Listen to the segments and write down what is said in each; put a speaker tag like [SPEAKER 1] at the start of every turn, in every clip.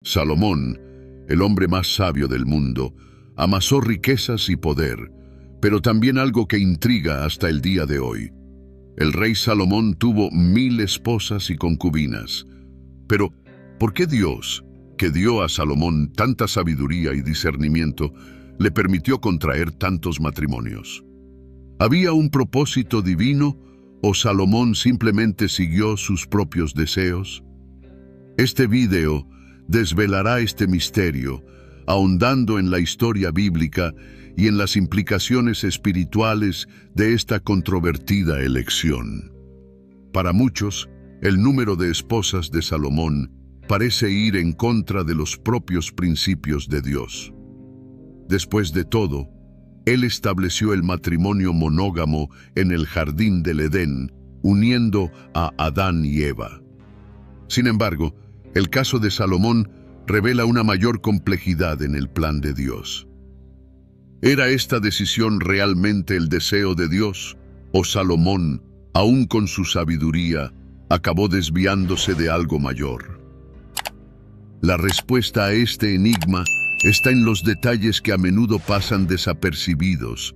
[SPEAKER 1] Salomón, el hombre más sabio del mundo, amasó riquezas y poder, pero también algo que intriga hasta el día de hoy. El rey Salomón tuvo 1000 esposas y concubinas. Pero, ¿por qué Dios, que dio a Salomón tanta sabiduría y discernimiento, le permitió contraer tantos matrimonios? ¿Había un propósito divino o Salomón simplemente siguió sus propios deseos? Este video desvelará este misterio, ahondando en la historia bíblica y en las implicaciones espirituales de esta controvertida elección. Para muchos, el número de esposas de Salomón parece ir en contra de los propios principios de Dios. Después de todo, Él estableció el matrimonio monógamo en el jardín del Edén, uniendo a Adán y Eva. Sin embargo, el caso de Salomón revela una mayor complejidad en el plan de Dios. ¿Era esta decisión realmente el deseo de Dios? ¿O Salomón, aún con su sabiduría, acabó desviándose de algo mayor? La respuesta a este enigma está en los detalles que a menudo pasan desapercibidos.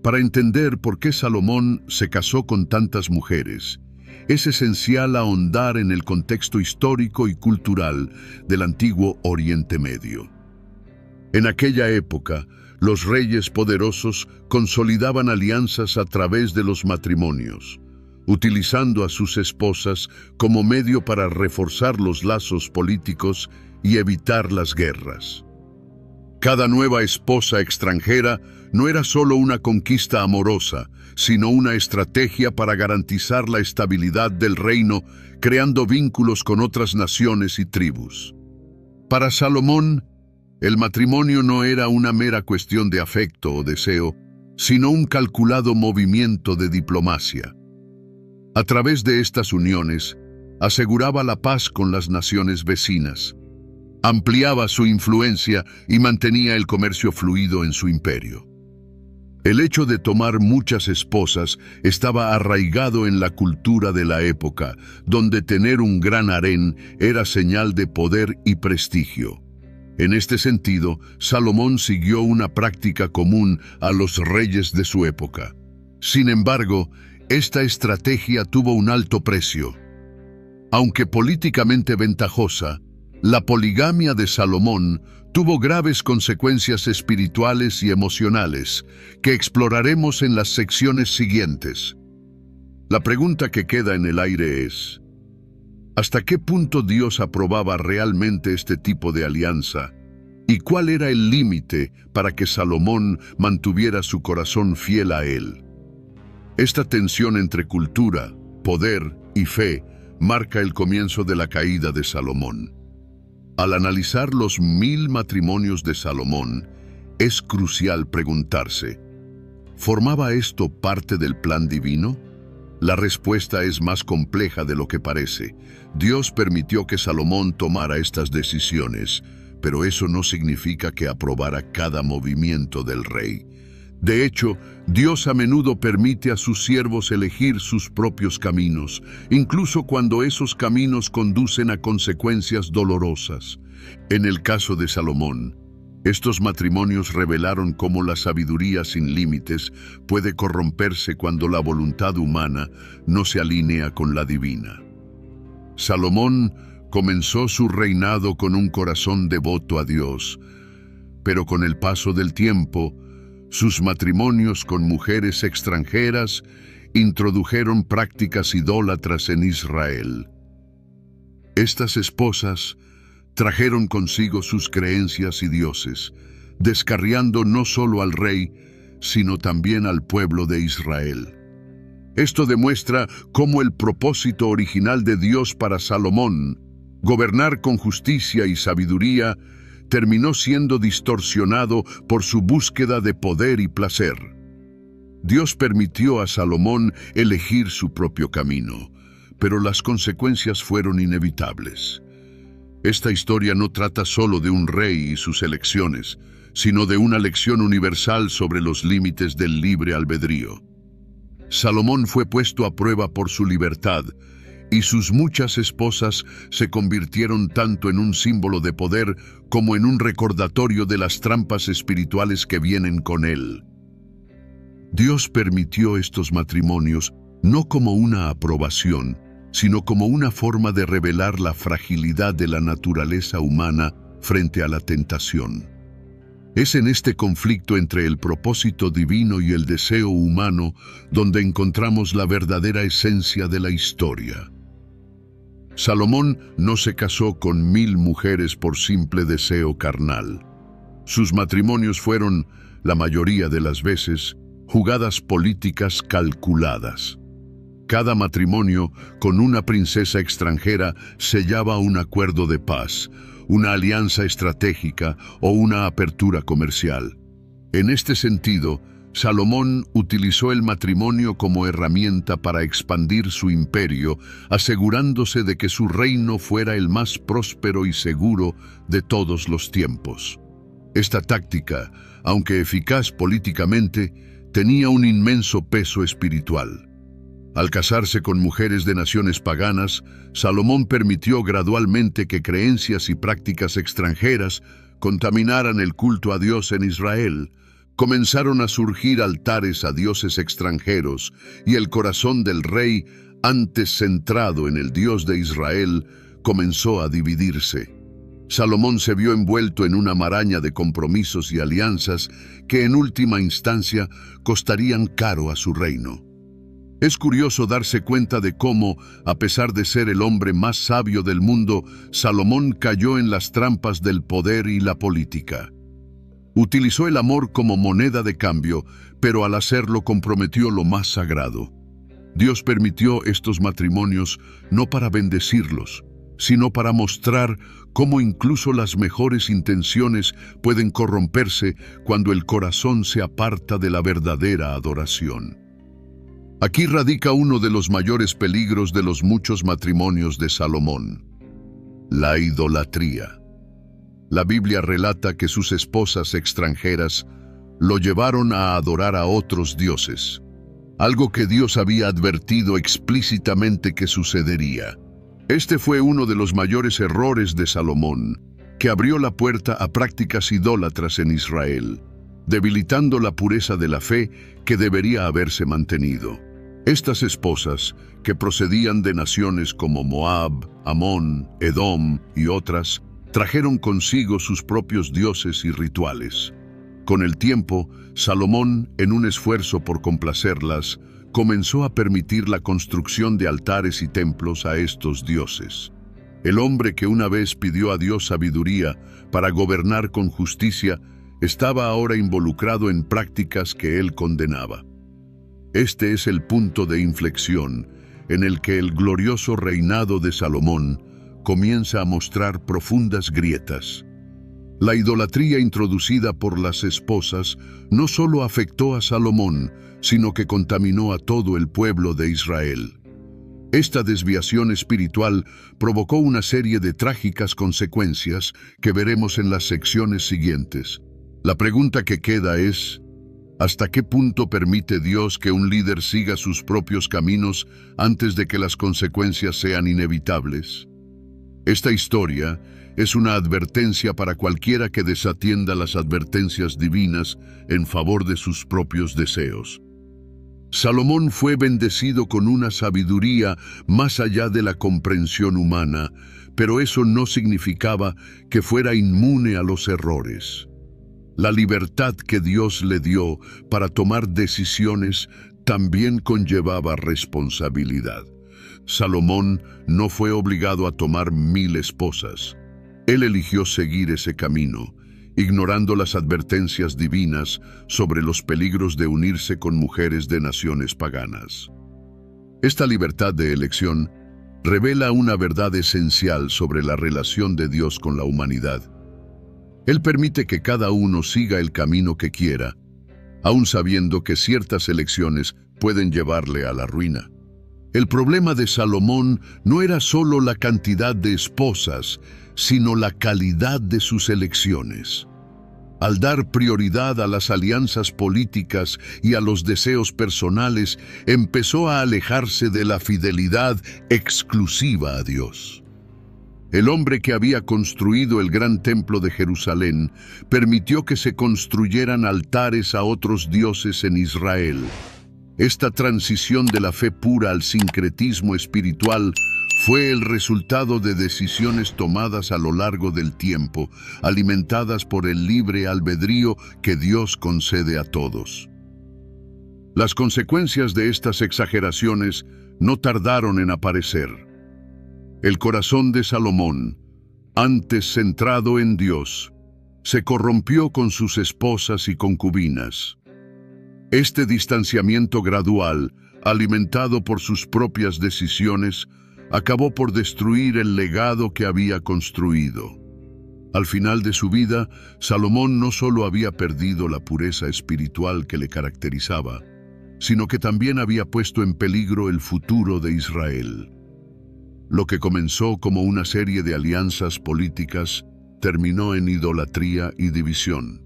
[SPEAKER 1] Para entender por qué Salomón se casó con tantas mujeres, es esencial ahondar en el contexto histórico y cultural del antiguo Oriente Medio. En aquella época, los reyes poderosos consolidaban alianzas a través de los matrimonios, utilizando a sus esposas como medio para reforzar los lazos políticos y evitar las guerras. Cada nueva esposa extranjera no era solo una conquista amorosa, sino una estrategia para garantizar la estabilidad del reino, creando vínculos con otras naciones y tribus. Para Salomón, el matrimonio no era una mera cuestión de afecto o deseo, sino un calculado movimiento de diplomacia. A través de estas uniones, aseguraba la paz con las naciones vecinas, ampliaba su influencia y mantenía el comercio fluido en su imperio. El hecho de tomar muchas esposas estaba arraigado en la cultura de la época, donde tener un gran harén era señal de poder y prestigio. En este sentido, Salomón siguió una práctica común a los reyes de su época. Sin embargo, esta estrategia tuvo un alto precio. Aunque políticamente ventajosa, la poligamia de Salomón tuvo graves consecuencias espirituales y emocionales que exploraremos en las secciones siguientes. La pregunta que queda en el aire es: ¿hasta qué punto Dios aprobaba realmente este tipo de alianza? ¿Y cuál era el límite para que Salomón mantuviera su corazón fiel a él? Esta tensión entre cultura, poder y fe marca el comienzo de la caída de Salomón. Al analizar los 1000 matrimonios de Salomón, es crucial preguntarse: ¿formaba esto parte del plan divino? La respuesta es más compleja de lo que parece. Dios permitió que Salomón tomara estas decisiones, pero eso no significa que aprobara cada movimiento del rey. De hecho, Dios a menudo permite a sus siervos elegir sus propios caminos, incluso cuando esos caminos conducen a consecuencias dolorosas. En el caso de Salomón, estos matrimonios revelaron cómo la sabiduría sin límites puede corromperse cuando la voluntad humana no se alinea con la divina. Salomón comenzó su reinado con un corazón devoto a Dios, pero con el paso del tiempo, sus matrimonios con mujeres extranjeras introdujeron prácticas idólatras en Israel. Estas esposas trajeron consigo sus creencias y dioses, descarriando no solo al rey, sino también al pueblo de Israel. Esto demuestra cómo el propósito original de Dios para Salomón, gobernar con justicia y sabiduría, terminó siendo distorsionado por su búsqueda de poder y placer. Dios permitió a Salomón elegir su propio camino, pero las consecuencias fueron inevitables. Esta historia no trata solo de un rey y sus elecciones, sino de una lección universal sobre los límites del libre albedrío. Salomón fue puesto a prueba por su libertad, y sus muchas esposas se convirtieron tanto en un símbolo de poder como en un recordatorio de las trampas espirituales que vienen con él. Dios permitió estos matrimonios no como una aprobación, sino como una forma de revelar la fragilidad de la naturaleza humana frente a la tentación. Es en este conflicto entre el propósito divino y el deseo humano donde encontramos la verdadera esencia de la historia. Salomón no se casó con 1000 mujeres por simple deseo carnal. Sus matrimonios fueron, la mayoría de las veces, jugadas políticas calculadas. Cada matrimonio con una princesa extranjera sellaba un acuerdo de paz, una alianza estratégica o una apertura comercial. En este sentido, Salomón utilizó el matrimonio como herramienta para expandir su imperio, asegurándose de que su reino fuera el más próspero y seguro de todos los tiempos. Esta táctica, aunque eficaz políticamente, tenía un inmenso peso espiritual. Al casarse con mujeres de naciones paganas, Salomón permitió gradualmente que creencias y prácticas extranjeras contaminaran el culto a Dios en Israel. Comenzaron a surgir altares a dioses extranjeros y el corazón del rey, antes centrado en el Dios de Israel, comenzó a dividirse. Salomón se vio envuelto en una maraña de compromisos y alianzas que en última instancia costarían caro a su reino. Es curioso darse cuenta de cómo, a pesar de ser el hombre más sabio del mundo, Salomón cayó en las trampas del poder y la política. Utilizó el amor como moneda de cambio, pero al hacerlo comprometió lo más sagrado. Dios permitió estos matrimonios no para bendecirlos, sino para mostrar cómo incluso las mejores intenciones pueden corromperse cuando el corazón se aparta de la verdadera adoración. Aquí radica uno de los mayores peligros de los muchos matrimonios de Salomón: la idolatría. La Biblia relata que sus esposas extranjeras lo llevaron a adorar a otros dioses, algo que Dios había advertido explícitamente que sucedería. Este fue uno de los mayores errores de Salomón, que abrió la puerta a prácticas idólatras en Israel, debilitando la pureza de la fe que debería haberse mantenido. Estas esposas, que procedían de naciones como Moab, Amón, Edom y otras, trajeron consigo sus propios dioses y rituales. Con el tiempo, Salomón, en un esfuerzo por complacerlas, comenzó a permitir la construcción de altares y templos a estos dioses. El hombre que una vez pidió a Dios sabiduría para gobernar con justicia, estaba ahora involucrado en prácticas que él condenaba. Este es el punto de inflexión en el que el glorioso reinado de Salomón comienza a mostrar profundas grietas. La idolatría introducida por las esposas no solo afectó a Salomón, sino que contaminó a todo el pueblo de Israel. Esta desviación espiritual provocó una serie de trágicas consecuencias que veremos en las secciones siguientes. La pregunta que queda es: ¿hasta qué punto permite Dios que un líder siga sus propios caminos antes de que las consecuencias sean inevitables? Esta historia es una advertencia para cualquiera que desatienda las advertencias divinas en favor de sus propios deseos. Salomón fue bendecido con una sabiduría más allá de la comprensión humana, pero eso no significaba que fuera inmune a los errores. La libertad que Dios le dio para tomar decisiones también conllevaba responsabilidad. Salomón no fue obligado a tomar 1000 esposas. Él eligió seguir ese camino, ignorando las advertencias divinas sobre los peligros de unirse con mujeres de naciones paganas. Esta libertad de elección revela una verdad esencial sobre la relación de Dios con la humanidad. Él permite que cada uno siga el camino que quiera, aun sabiendo que ciertas elecciones pueden llevarle a la ruina. El problema de Salomón no era solo la cantidad de esposas, sino la calidad de sus elecciones. Al dar prioridad a las alianzas políticas y a los deseos personales, empezó a alejarse de la fidelidad exclusiva a Dios. El hombre que había construido el gran templo de Jerusalén permitió que se construyeran altares a otros dioses en Israel. Esta transición de la fe pura al sincretismo espiritual fue el resultado de decisiones tomadas a lo largo del tiempo, alimentadas por el libre albedrío que Dios concede a todos. Las consecuencias de estas exageraciones no tardaron en aparecer. El corazón de Salomón, antes centrado en Dios, se corrompió con sus esposas y concubinas. Este distanciamiento gradual, alimentado por sus propias decisiones, acabó por destruir el legado que había construido. Al final de su vida, Salomón no solo había perdido la pureza espiritual que le caracterizaba, sino que también había puesto en peligro el futuro de Israel. Lo que comenzó como una serie de alianzas políticas terminó en idolatría y división.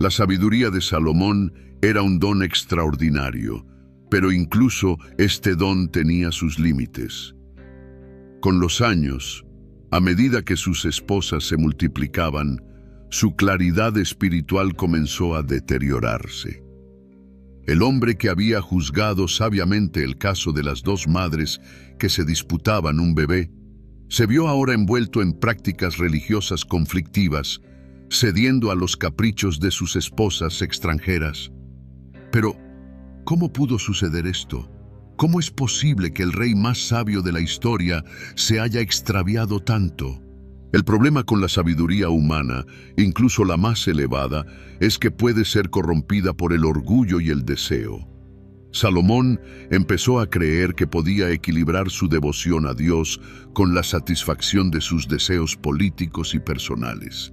[SPEAKER 1] La sabiduría de Salomón era un don extraordinario, pero incluso este don tenía sus límites. Con los años, a medida que sus esposas se multiplicaban, su claridad espiritual comenzó a deteriorarse. El hombre que había juzgado sabiamente el caso de las dos madres que se disputaban un bebé, se vio ahora envuelto en prácticas religiosas conflictivas, cediendo a los caprichos de sus esposas extranjeras. Pero, ¿cómo pudo suceder esto? ¿Cómo es posible que el rey más sabio de la historia se haya extraviado tanto? El problema con la sabiduría humana, incluso la más elevada, es que puede ser corrompida por el orgullo y el deseo. Salomón empezó a creer que podía equilibrar su devoción a Dios con la satisfacción de sus deseos políticos y personales.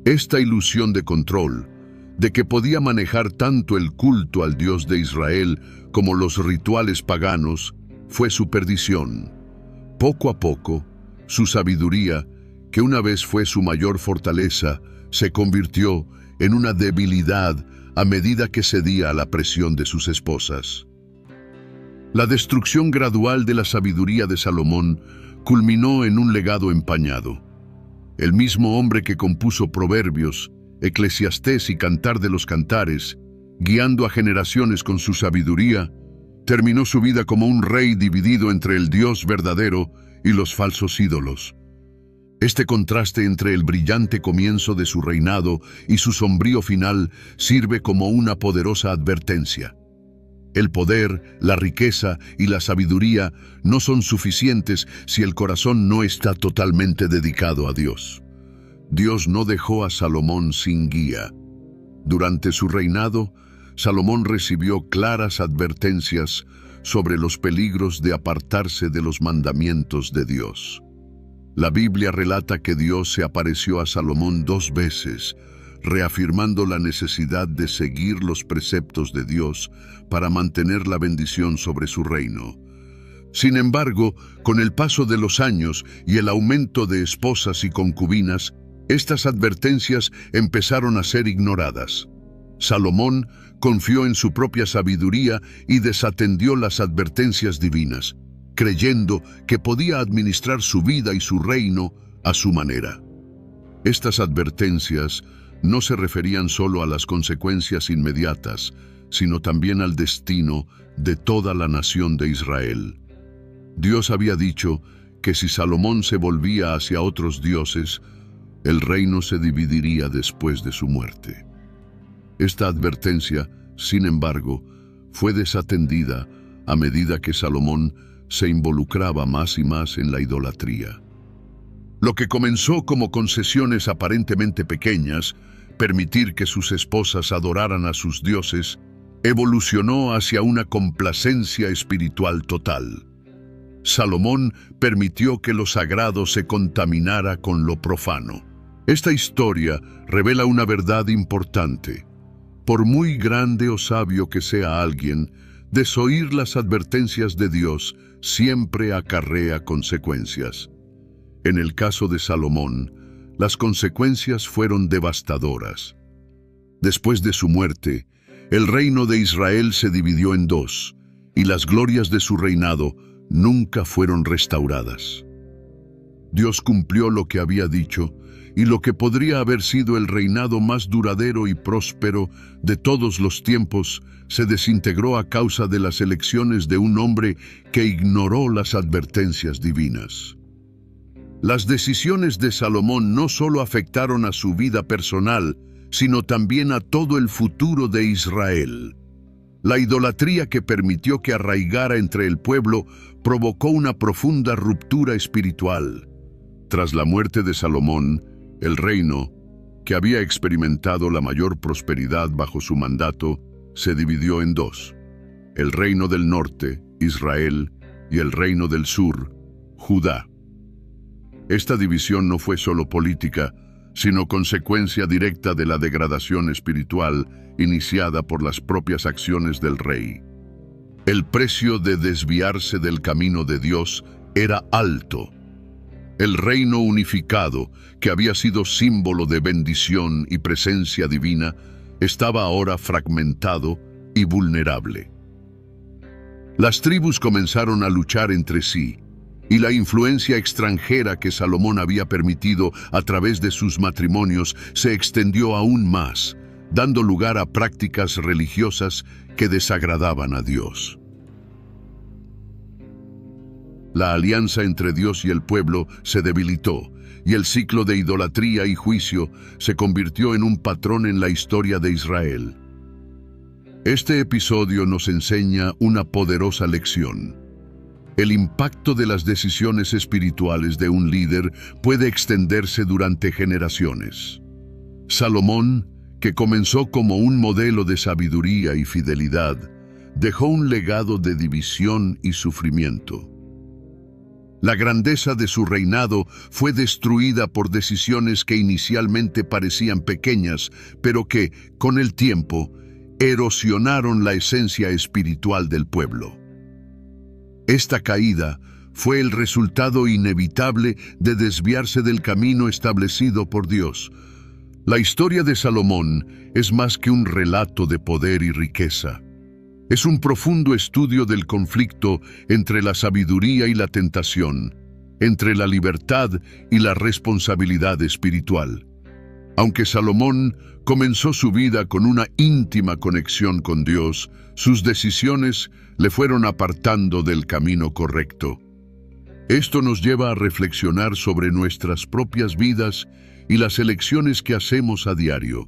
[SPEAKER 1] Esta ilusión de control, de que podía manejar tanto el culto al Dios de Israel como los rituales paganos, fue su perdición. Poco a poco, su sabiduría, que una vez fue su mayor fortaleza, se convirtió en una debilidad a medida que cedía a la presión de sus esposas. La destrucción gradual de la sabiduría de Salomón culminó en un legado empañado. El mismo hombre que compuso Proverbios, Eclesiastés y Cantar de los Cantares, guiando a generaciones con su sabiduría, terminó su vida como un rey dividido entre el Dios verdadero y los falsos ídolos. Este contraste entre el brillante comienzo de su reinado y su sombrío final sirve como una poderosa advertencia. El poder, la riqueza y la sabiduría no son suficientes si el corazón no está totalmente dedicado a Dios. Dios no dejó a Salomón sin guía. Durante su reinado, Salomón recibió claras advertencias sobre los peligros de apartarse de los mandamientos de Dios. La Biblia relata que Dios se apareció a Salomón 2 veces, reafirmando la necesidad de seguir los preceptos de Dios para mantener la bendición sobre su reino. Sin embargo, con el paso de los años y el aumento de esposas y concubinas, estas advertencias empezaron a ser ignoradas. Salomón confió en su propia sabiduría y desatendió las advertencias divinas, creyendo que podía administrar su vida y su reino a su manera. Estas advertencias no se referían solo a las consecuencias inmediatas, sino también al destino de toda la nación de Israel. Dios había dicho que si Salomón se volvía hacia otros dioses, el reino se dividiría después de su muerte. Esta advertencia, sin embargo, fue desatendida a medida que Salomón se involucraba más y más en la idolatría. Lo que comenzó como concesiones aparentemente pequeñas, permitir que sus esposas adoraran a sus dioses, evolucionó hacia una complacencia espiritual total. Salomón permitió que lo sagrado se contaminara con lo profano. Esta historia revela una verdad importante. Por muy grande o sabio que sea alguien, desoír las advertencias de Dios siempre acarrea consecuencias. En el caso de Salomón, las consecuencias fueron devastadoras. Después de su muerte, el reino de Israel se dividió en dos, y las glorias de su reinado nunca fueron restauradas. Dios cumplió lo que había dicho, y lo que podría haber sido el reinado más duradero y próspero de todos los tiempos se desintegró a causa de las elecciones de un hombre que ignoró las advertencias divinas. Las decisiones de Salomón no solo afectaron a su vida personal, sino también a todo el futuro de Israel. La idolatría que permitió que arraigara entre el pueblo provocó una profunda ruptura espiritual. Tras la muerte de Salomón, el reino, que había experimentado la mayor prosperidad bajo su mandato, se dividió en dos: el reino del norte, Israel, y el reino del sur, Judá. Esta división no fue solo política, sino consecuencia directa de la degradación espiritual iniciada por las propias acciones del rey. El precio de desviarse del camino de Dios era alto. El reino unificado, que había sido símbolo de bendición y presencia divina, estaba ahora fragmentado y vulnerable. Las tribus comenzaron a luchar entre sí, y la influencia extranjera que Salomón había permitido a través de sus matrimonios se extendió aún más, dando lugar a prácticas religiosas que desagradaban a Dios. La alianza entre Dios y el pueblo se debilitó, y el ciclo de idolatría y juicio se convirtió en un patrón en la historia de Israel. Este episodio nos enseña una poderosa lección. El impacto de las decisiones espirituales de un líder puede extenderse durante generaciones. Salomón, que comenzó como un modelo de sabiduría y fidelidad, dejó un legado de división y sufrimiento. La grandeza de su reinado fue destruida por decisiones que inicialmente parecían pequeñas, pero que, con el tiempo, erosionaron la esencia espiritual del pueblo. Esta caída fue el resultado inevitable de desviarse del camino establecido por Dios. La historia de Salomón es más que un relato de poder y riqueza. Es un profundo estudio del conflicto entre la sabiduría y la tentación, entre la libertad y la responsabilidad espiritual. Aunque Salomón comenzó su vida con una íntima conexión con Dios, sus decisiones le fueron apartando del camino correcto. Esto nos lleva a reflexionar sobre nuestras propias vidas y las elecciones que hacemos a diario.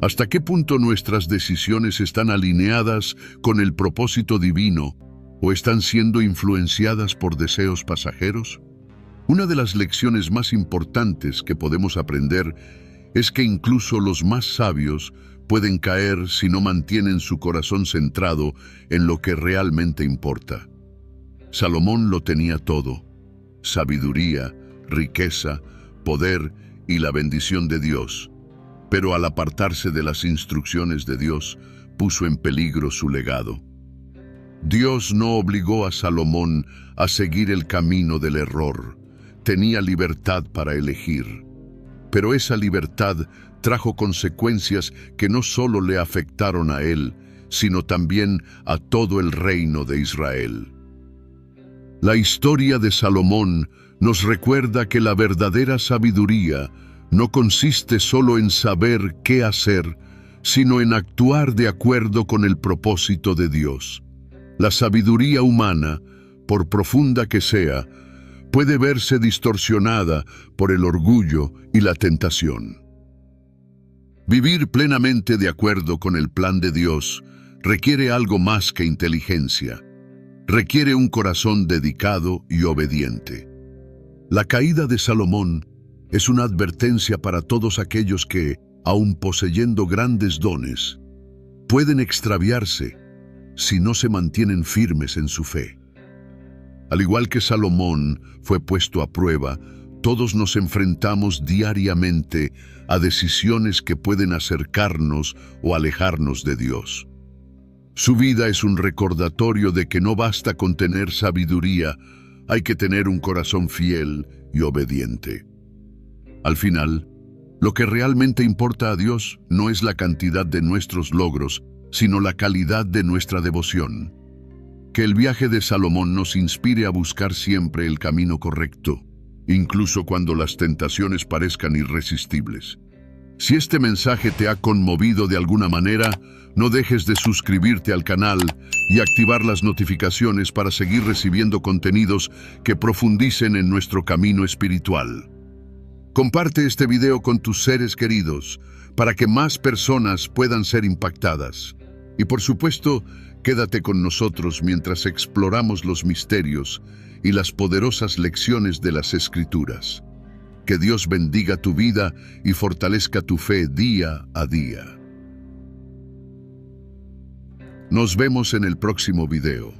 [SPEAKER 1] ¿Hasta qué punto nuestras decisiones están alineadas con el propósito divino o están siendo influenciadas por deseos pasajeros? Una de las lecciones más importantes que podemos aprender es que incluso los más sabios pueden caer si no mantienen su corazón centrado en lo que realmente importa. Salomón lo tenía todo: sabiduría, riqueza, poder y la bendición de Dios. Pero al apartarse de las instrucciones de Dios, puso en peligro su legado. Dios no obligó a Salomón a seguir el camino del error. Tenía libertad para elegir. Pero esa libertad trajo consecuencias que no solo le afectaron a él, sino también a todo el reino de Israel. La historia de Salomón nos recuerda que la verdadera sabiduría no consiste solo en saber qué hacer, sino en actuar de acuerdo con el propósito de Dios. La sabiduría humana, por profunda que sea, puede verse distorsionada por el orgullo y la tentación. Vivir plenamente de acuerdo con el plan de Dios requiere algo más que inteligencia. Requiere un corazón dedicado y obediente. La caída de Salomón es una advertencia para todos aquellos que, aun poseyendo grandes dones, pueden extraviarse si no se mantienen firmes en su fe. Al igual que Salomón fue puesto a prueba, todos nos enfrentamos diariamente a decisiones que pueden acercarnos o alejarnos de Dios. Su vida es un recordatorio de que no basta con tener sabiduría, hay que tener un corazón fiel y obediente. Al final, Lo que realmente importa a Dios no es la cantidad de nuestros logros, sino la calidad de nuestra devoción. Que el viaje de Salomón nos inspire a buscar siempre el camino correcto, incluso cuando las tentaciones parezcan irresistibles. Si este mensaje te ha conmovido de alguna manera, no dejes de suscribirte al canal y activar las notificaciones para seguir recibiendo contenidos que profundicen en nuestro camino espiritual. Comparte este video con tus seres queridos para que más personas puedan ser impactadas. Y por supuesto, quédate con nosotros mientras exploramos los misterios y las poderosas lecciones de las Escrituras. Que Dios bendiga tu vida y fortalezca tu fe día a día. Nos vemos en el próximo video.